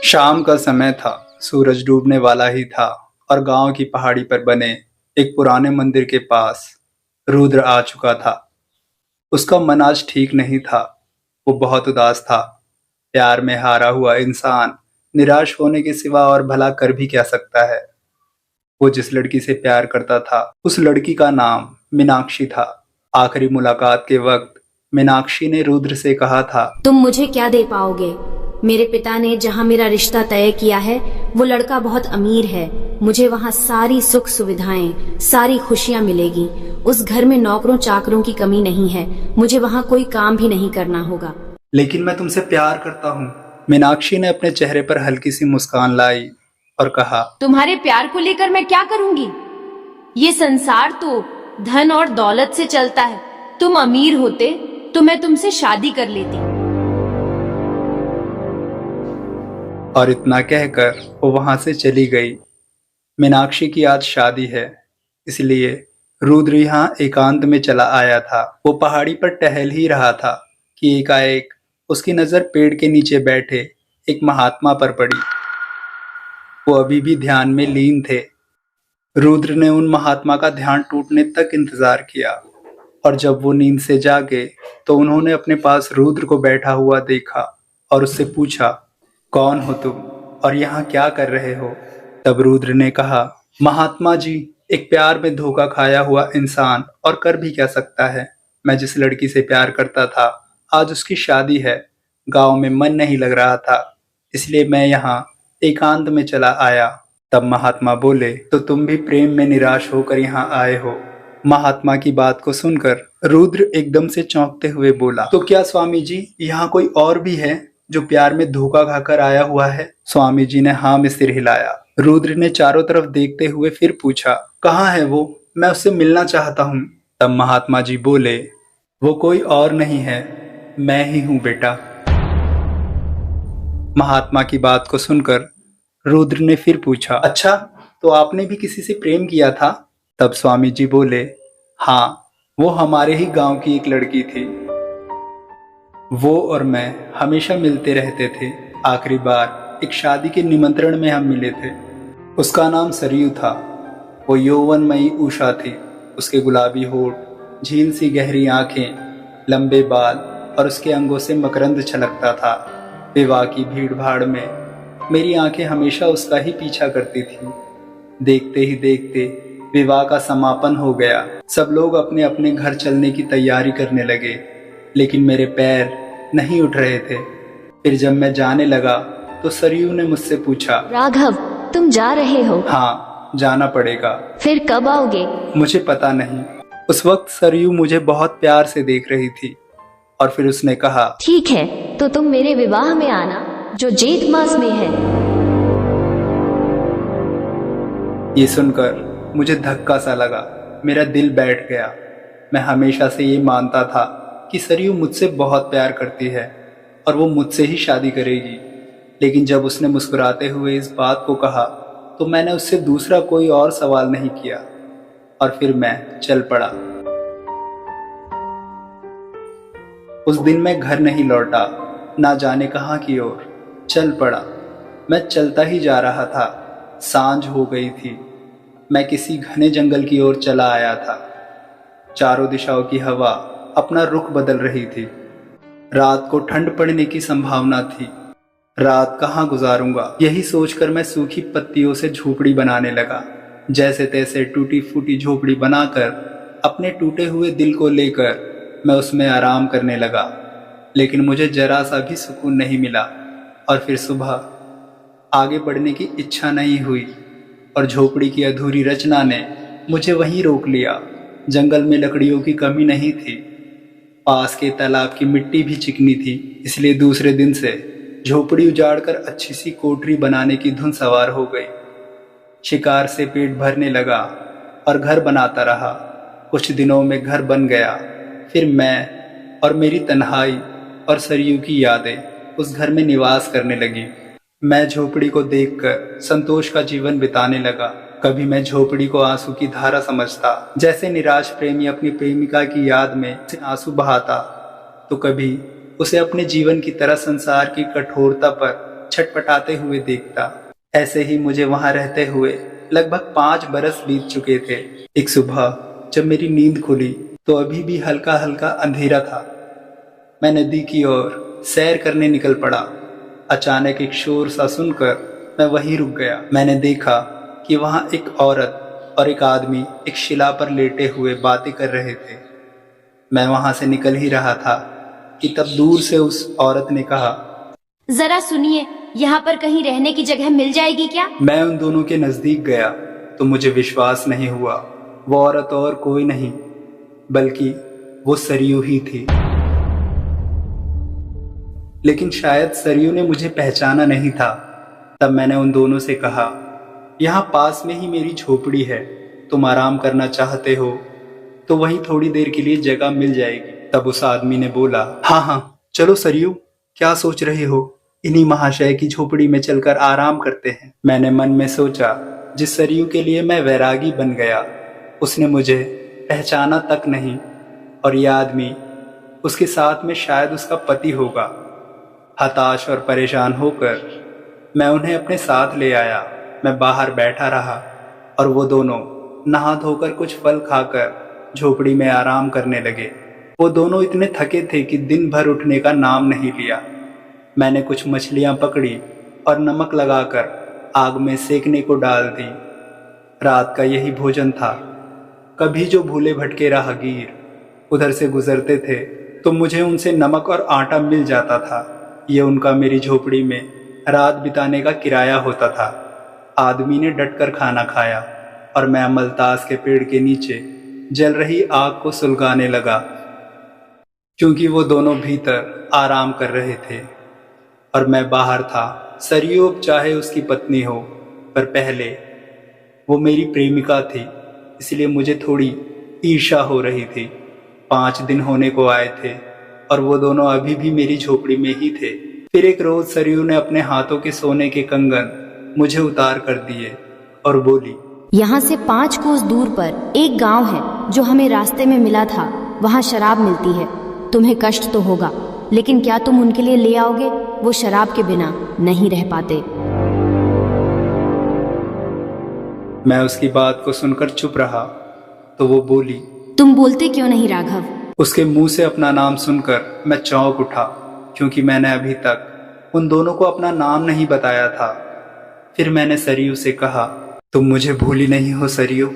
शाम का समय था, सूरज डूबने वाला ही था और गांव की पहाड़ी पर बने एक पुराने मंदिर के पास रुद्र आ चुका था। उसका मन आज ठीक नहीं था। वो बहुत उदास था। प्यार में हारा हुआ इंसान निराश होने के सिवा और भला कर भी क्या सकता है। वो जिस लड़की से प्यार करता था उस लड़की का नाम मीनाक्षी था। आखिरी मुलाकात के वक्त मीनाक्षी ने रुद्र से कहा था, तुम मुझे क्या दे पाओगे? मेरे पिता ने जहाँ मेरा रिश्ता तय किया है वो लड़का बहुत अमीर है। मुझे वहाँ सारी सुख सुविधाएं, सारी खुशियाँ मिलेगी। उस घर में नौकरों चाकरों की कमी नहीं है। मुझे वहाँ कोई काम भी नहीं करना होगा। लेकिन मैं तुमसे प्यार करता हूँ। मीनाक्षी ने अपने चेहरे पर हल्की सी मुस्कान लाई और कहा, तुम्हारे प्यार को लेकर मैं क्या करूँगी? ये संसार तो धन और दौलत से चलता है। तुम अमीर होते तो मैं तुमसे शादी कर लेती। और इतना कहकर वो वहां से चली गई। मीनाक्षी की आज शादी है, इसलिए रुद्र यहाँ एकांत में चला आया था। वो पहाड़ी पर टहल ही रहा था कि एकाएक उसकी नजर पेड़ के नीचे बैठे एक महात्मा पर पड़ी। वो अभी भी ध्यान में लीन थे। रुद्र ने उन महात्मा का ध्यान टूटने तक इंतजार किया और जब वो नींद से जागे तो उन्होंने अपने पास रुद्र को बैठा हुआ देखा और उससे पूछा, कौन हो तुम और यहाँ क्या कर रहे हो? तब रुद्र ने कहा, महात्मा जी, एक प्यार में धोखा खाया हुआ इंसान और कर भी क्या सकता है। मैं जिस लड़की से प्यार करता था आज उसकी शादी है। गांव में मन नहीं लग रहा था, इसलिए मैं यहाँ एकांत में चला आया। तब महात्मा बोले, तो तुम भी प्रेम में निराश होकर यहाँ आए हो? महात्मा की बात को सुनकर रुद्र एकदम से चौंकते हुए बोला, तो क्या स्वामी जी यहाँ कोई और भी है जो प्यार में धोखा खाकर आया हुआ है? स्वामी जी ने हाँ में सिर हिलाया। रुद्र ने चारों तरफ देखते हुए फिर पूछा, कहाँ है वो? मैं उससे मिलना चाहता हूँ। तब महात्मा जी बोले, वो कोई और नहीं है, मैं ही हूँ बेटा। महात्मा की बात को सुनकर रुद्र ने फिर पूछा, अच्छा, तो आपने भी किसी से प्रेम किया था? तब स्वामी जी बोले, हाँ, वो हमारे ही गांव की एक लड़की थी। वो और मैं हमेशा मिलते रहते थे। आखिरी बार एक शादी के निमंत्रण में हम मिले थे। उसका नाम सरयू था। वो यौवनमयी उषा थी। उसके गुलाबी होठ, झील सी गहरी आंखें, लंबे बाल और उसके अंगों से मकरंद छलकता था। विवाह की भीड़ भाड़ में मेरी आंखें हमेशा उसका ही पीछा करती थी। देखते ही देखते विवाह का समापन हो गया। सब लोग अपने अपने घर चलने की तैयारी करने लगे, लेकिन मेरे पैर नहीं उठ रहे थे। फिर जब मैं जाने लगा तो सरयू ने मुझसे पूछा, राघव, तुम जा रहे हो? हाँ, जाना पड़ेगा। फिर कब आओगे? मुझे पता नहीं। उस वक्त सरयू मुझे बहुत प्यार से देख रही थी और फिर उसने कहा, ठीक है, तो तुम मेरे विवाह में आना जो जेठ मास में है। ये सुनकर मुझे धक्का सा लगा। मेरा दिल बैठ गया। मैं हमेशा से ये मानता था कि सरयू मुझसे बहुत प्यार करती है और वो मुझसे ही शादी करेगी। लेकिन जब उसने मुस्कुराते हुए इस बात को कहा तो मैंने उससे दूसरा कोई और सवाल नहीं किया और फिर मैं चल पड़ा। उस दिन मैं घर नहीं लौटा, ना जाने कहाँ की ओर चल पड़ा। मैं चलता ही जा रहा था। सांझ हो गई थी। मैं किसी घने जंगल की ओर चला आया था। चारों दिशाओं की हवा अपना रुख बदल रही थी। रात को ठंड पड़ने की संभावना थी। रात कहाँ गुजारूंगा, यही सोचकर मैं सूखी पत्तियों से झोपड़ी बनाने लगा। जैसे तैसे टूटी फूटी झोपड़ी बनाकर अपने टूटे हुए दिल को लेकर मैं उसमें आराम करने लगा। लेकिन मुझे जरा सा भी सुकून नहीं मिला और फिर सुबह आगे बढ़ने की इच्छा नहीं हुई और झोपड़ी की अधूरी रचना ने मुझे वहीं रोक लिया। जंगल में लकड़ियों की कमी नहीं थी। पास के तालाब की मिट्टी भी चिकनी थी, इसलिए दूसरे दिन से झोपड़ी उजाड़कर अच्छी सी कोठरी बनाने की धुन सवार हो गई। शिकार से पेट भरने लगा और घर बनाता रहा। कुछ दिनों में घर बन गया। फिर मैं और मेरी तन्हाई और सरयू की यादें उस घर में निवास करने लगी। मैं झोपड़ी को देखकर संतोष का जीवन बिताने लगा। कभी मैं झोपड़ी को आंसू की धारा समझता, जैसे निराश प्रेमी अपनी प्रेमिका की याद में आंसू बहाता, तो कभी उसे अपने जीवन की तरह संसार की कठोरता पर छटपटाते हुए देखता। ऐसे ही मुझे वहां रहते हुए लगभग 5 बरस बीत चुके थे। एक सुबह जब मेरी नींद खुली तो अभी भी हल्का हल्का अंधेरा था। मैं नदी की ओर सैर करने निकल पड़ा। अचानक एक शोर सा सुनकर मैं वहीं रुक गया। मैंने देखा कि वहां एक औरत और एक आदमी एक शिला पर लेटे हुए बातें कर रहे थे। मैं वहां से निकल ही रहा था कि तब दूर से उस औरत ने कहा, जरा सुनिए, यहाँ पर कहीं रहने की जगह मिल जाएगी क्या? मैं उन दोनों के नजदीक गया तो मुझे विश्वास नहीं हुआ। वो औरत और कोई नहीं बल्कि वो सरयू ही थी। लेकिन शायद सरयू ने मुझे पहचाना नहीं था। तब मैंने उन दोनों से कहा, यहाँ पास में ही मेरी झोपड़ी है, तुम आराम करना चाहते हो तो वहीं थोड़ी देर के लिए जगह मिल जाएगी। तब उस आदमी ने बोला, हाँ हाँ चलो सरयू, क्या सोच रहे हो, इन्हीं महाशय की झोपड़ी में चलकर आराम करते हैं। मैंने मन में सोचा, जिस सरयू के लिए मैं वैरागी बन गया उसने मुझे पहचाना तक नहीं, और यह आदमी उसके साथ में शायद उसका पति होगा। हताश और परेशान होकर मैं उन्हें अपने साथ ले आया। मैं बाहर बैठा रहा और वो दोनों नहा धोकर कुछ फल खाकर झोपड़ी में आराम करने लगे। वो दोनों इतने थके थे कि दिन भर उठने का नाम नहीं लिया। मैंने कुछ मछलियां पकड़ी और नमक लगाकर आग में सेकने को डाल दी। रात का यही भोजन था। कभी जो भूले भटके राहगीर उधर से गुजरते थे तो मुझे उनसे नमक और आटा मिल जाता था। ये उनका मेरी झोपड़ी में रात बिताने का किराया होता था। आदमी ने डटकर खाना खाया और मैं अमलतास के पेड़ के नीचे जल रही आग को सुलगाने लगा, क्योंकि वो दोनों भीतर आराम कर रहे थे और मैं बाहर था। सरयू अब चाहे उसकी पत्नी हो, पर पहले वो मेरी प्रेमिका थी, इसलिए मुझे थोड़ी ईर्ष्या हो रही थी। 5 दिन होने को आए थे और वो दोनों अभी भी मेरी झोपड़ी में ही थे। फिर एक रोज सरयू ने अपने हाथों के सोने के कंगन मुझे उतार कर दिए और बोली, यहाँ से 5 कोस दूर पर एक गांव है जो हमें रास्ते में मिला था। वहाँ शराब मिलती है। तुम्हें कष्ट तो होगा, लेकिन क्या तुम उनके लिए ले आओगे? वो शराब के बिना नहीं रह पाते। मैं उसकी बात को सुनकर चुप रहा तो वो बोली, तुम बोलते क्यों नहीं राघव? उसके मुंह से अपना नाम सुनकर मैं चौंक उठा, क्योंकि मैंने अभी तक उन दोनों को अपना नाम नहीं बताया था। फिर मैंने सरयू से कहा, तुम मुझे भूली नहीं हो सरयू?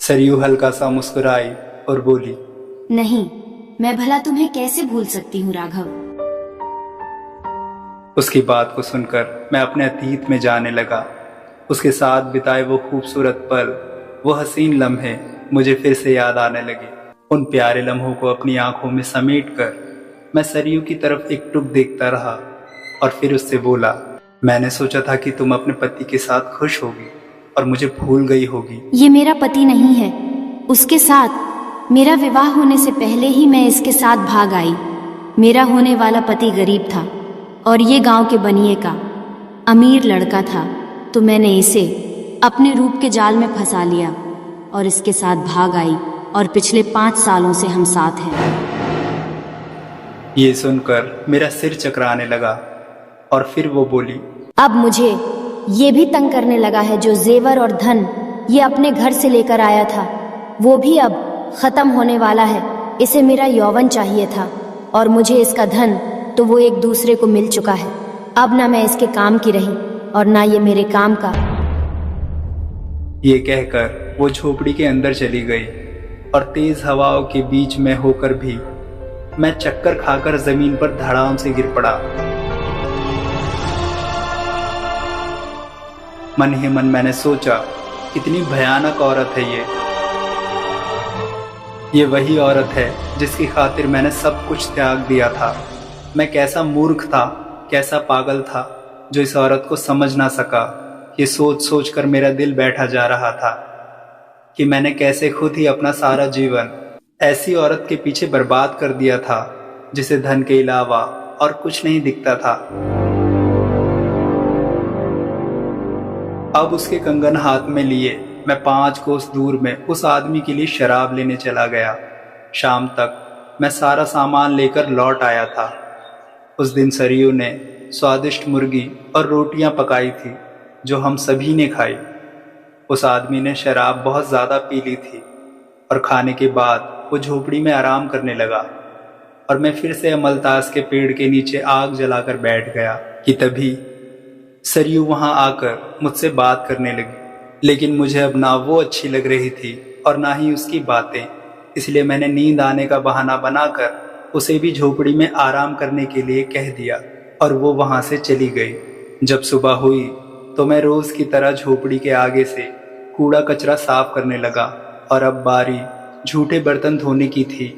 सरयू हल्का सा मुस्कुराई और बोली, नहीं, मैं भला तुम्हें कैसे भूल सकती हूँ राघव। उसकी बात को सुनकर मैं अपने अतीत में जाने लगा। उसके साथ बिताए वो खूबसूरत पल, वो हसीन लम्हे मुझे फिर से याद आने लगे। उन प्यारे लम्हों को अपनी आंखों में समेटकर मैं सरयू की तरफ एकटुक देखता रहा और फिर उससे बोला, मैंने सोचा था कि तुम अपने पति के साथ खुश होगी और मुझे भूल गई होगी। ये मेरा पति नहीं है। उसके साथ मेरा विवाह होने से पहले ही मैं इसके साथ भाग आई। मेरा होने वाला पति गरीब था और ये गांव के बनिए का अमीर लड़का था, तो मैंने इसे अपने रूप के जाल में फंसा लिया और इसके साथ भाग आई और पिछले 5 सालों से हम साथ हैं। ये सुनकर मेरा सिर चकराने लगा और फिर वो बोली, अब मुझे ये भी तंग करने लगा है। जो जेवर और धन ये अपने घर से लेकर आया था वो भी अब खत्म होने वाला है। इसे मेरा यौवन चाहिए था और मुझे इसका धन तो वो एक दूसरे को मिल चुका है। अब ना मैं इसके काम की रही और ना ये मेरे काम का। ये कहकर वो झोपड़ी के अंदर चली गई और तेज हवाओं के बीच में होकर भी मैं चक्कर खाकर जमीन पर धड़ाम से गिर पड़ा। मन ही मन मैंने सोचा, कितनी भयानक औरत है ये वही औरत है जिसकी खातिर मैंने सब कुछ त्याग दिया था। मैं कैसा मूर्ख था, कैसा पागल था जो इस औरत को समझ ना सका। ये सोच सोच कर मेरा दिल बैठा जा रहा था कि मैंने कैसे खुद ही अपना सारा जीवन ऐसी औरत के पीछे बर्बाद कर दिया था जिसे धन के अलावा और कुछ नहीं दिखता था। अब उसके कंगन हाथ में लिए मैं 5 कोस दूर में उस आदमी के लिए शराब लेने चला गया। शाम तक मैं सारा सामान लेकर लौट आया था। उस दिन सरयू ने स्वादिष्ट मुर्गी और रोटियां पकाई थी जो हम सभी ने खाई। उस आदमी ने शराब बहुत ज़्यादा पी ली थी और खाने के बाद वो झोपड़ी में आराम करने लगा और मैं फिर से अमलतास के पेड़ के नीचे आग जलाकर बैठ गया कि तभी सरयू वहां आकर मुझसे बात करने लगी। लेकिन मुझे अब ना वो अच्छी लग रही थी और ना ही उसकी बातें, इसलिए मैंने नींद आने का बहाना बनाकर उसे भी झोपड़ी में आराम करने के लिए कह दिया और वो वहां से चली गई। जब सुबह हुई तो मैं रोज की तरह झोपड़ी के आगे से कूड़ा कचरा साफ करने लगा और अब बारी झूठे बर्तन धोने की थी।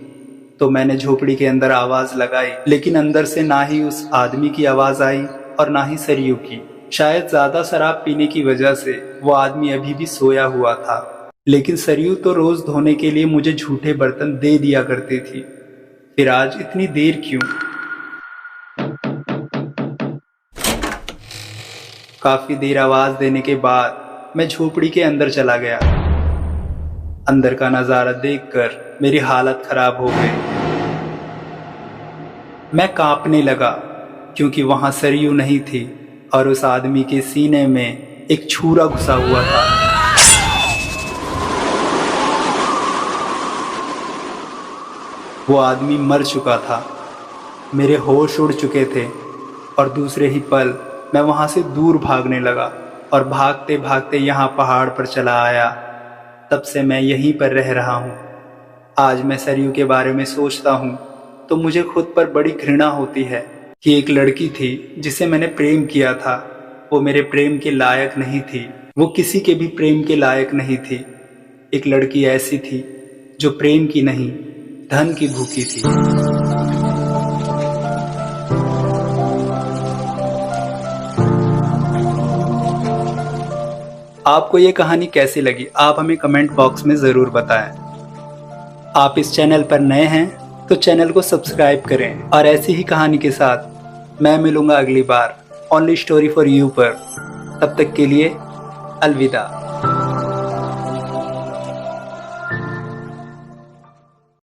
तो मैंने झोपड़ी के अंदर आवाज लगाई, लेकिन अंदर से ना ही उस आदमी की आवाज आई और ना ही सरयू की। शायद ज्यादा शराब पीने की वजह से वो आदमी अभी भी सोया हुआ था, लेकिन सरयू तो रोज धोने के लिए मुझे झूठे बर्तन दे दिया करती थी। फिर आज इतनी देर क्यों? काफी देर आवाज देने के बाद मैं झोपड़ी के अंदर चला गया। अंदर का नजारा देखकर मेरी हालत खराब हो गई। मैं कांपने लगा क्योंकि वहां सरयू नहीं थी और उस आदमी के सीने में एक छुरा घुसा हुआ था। वो आदमी मर चुका था। मेरे होश उड़ चुके थे और दूसरे ही पल मैं वहां से दूर भागने लगा और भागते भागते यहाँ पहाड़ पर चला आया। तब से मैं यहीं पर रह रहा हूँ। आज मैं सरयू के बारे में सोचता हूँ तो मुझे खुद पर बड़ी घृणा होती है कि एक लड़की थी जिसे मैंने प्रेम किया था, वो मेरे प्रेम के लायक नहीं थी। वो किसी के भी प्रेम के लायक नहीं थी। एक लड़की ऐसी थी जो प्रेम की नहीं, धन की भूखी थी। आपको ये कहानी कैसी लगी? आप हमें कमेंट बॉक्स में ज़रूर बताएं। आप इस चैनल पर नए हैं तो चैनल को सब्सक्राइब करें और ऐसी ही कहानी के साथ मैं मिलूंगा अगली बार ओनली स्टोरी फॉर यू पर। तब तक के लिए अलविदा।